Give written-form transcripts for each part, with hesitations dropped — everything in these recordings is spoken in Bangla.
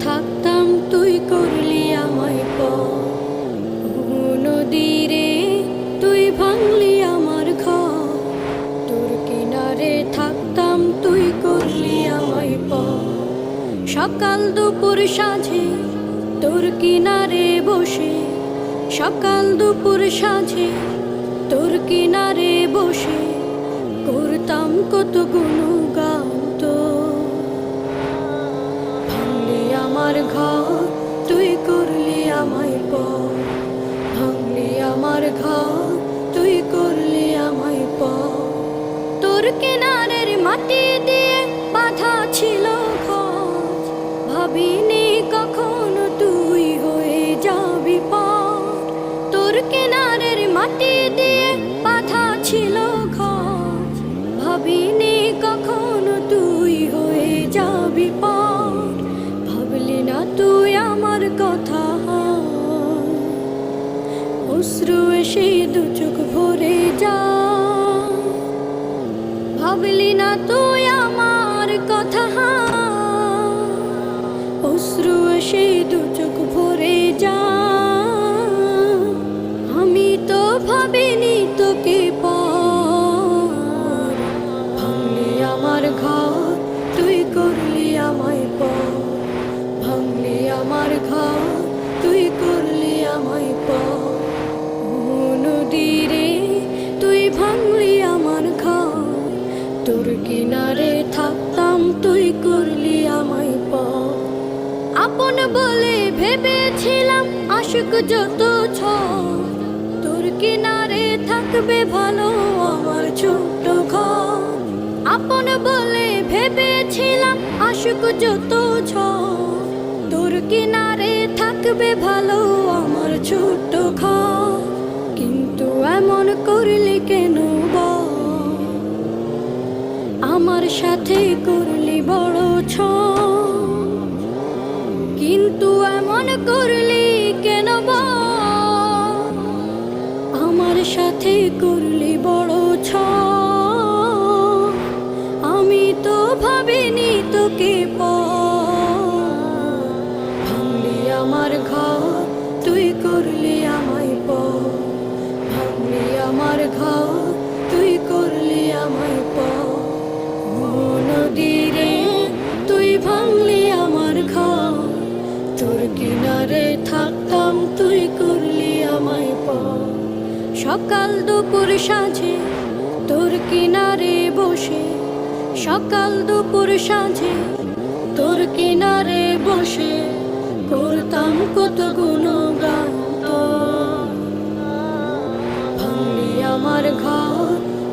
থাকতাম তুই করলি আমায় নদীরে তুই ভাঙলি আমার ঘর, তোর কিনারে থাকতাম তুই করলি আমায় সকাল দুপুর সাঁঝে তোর কিনারে বসে, সকাল দুপুর সাঁঝে তোর কিনারে বসে করতাম কত গুণগান। তো ভাঙলি আমার ঘর তুই করলি আমায় ভাঙলি আমার ঘর তুই করলি আমায় তোর কিনারের মাটি দিয়ে বাঁধা ছিল ঘর, ভাবিনি কখনো তুই হয়ে যাবি পার। তোর কিনারের মাটি দিয়ে বাঁধা ছিল ঘর, ভাবিনি কখনো তুই হয়ে যাবি পার। ভাবলি না তুই আমার কথা, অশ্রু এসে দু চোখ ভরে যা। ভাবলি না তুই আমার কথা, অশ্রু এসে দু চোখ ভরে যা। আমি তো ভাবিনি তোকে পার, ভাঙলি আমার ঘর তুই করলি আমায় ভাঙলি আমার ঘর তুই করলি আমায় নদীরে তুই ভাঙলি আমার ঘর, তোর কিনারে থাকতাম তুই করলি আমায় আপন বলে ভেবেছিলাম আশুক যত তোর কিনারে থাকবে ভালো আমার ছোট্ট ঘর। আপন বলে ভেবেছিলাম আশুক যত তোর কিনারে থাকবে ভালো আমার ছোট্ট ঘর। কিন্তু এমন করলি কেন আমার সাথে করলি বড় কিন্তু এমন করলি কেন আমার সাথে করলি বড় আমি তো ভাবিনি তোকে ভাঙলি আমার ঘর তুই করলি আমায় ভাঙলি আমার ঘর তুই করলি আমায় নদীরে তুই ভাঙলি আমার ঘর, তোর কিনারে থাকতাম তুই করলি আমায় সকাল দুপুর সাঁঝে তোর কিনারে বসে, সকাল দুপুর সাঁঝে তোর কিনারে বসে করতাম কত গুণগান। ভাঙলি আমার ঘর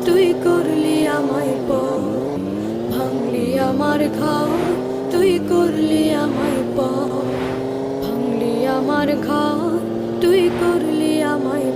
তুই করলি আমায় ভাঙলি আমার ঘর তুই করলি আমায় ভাঙলি আমার ঘর তুই করলি আমায়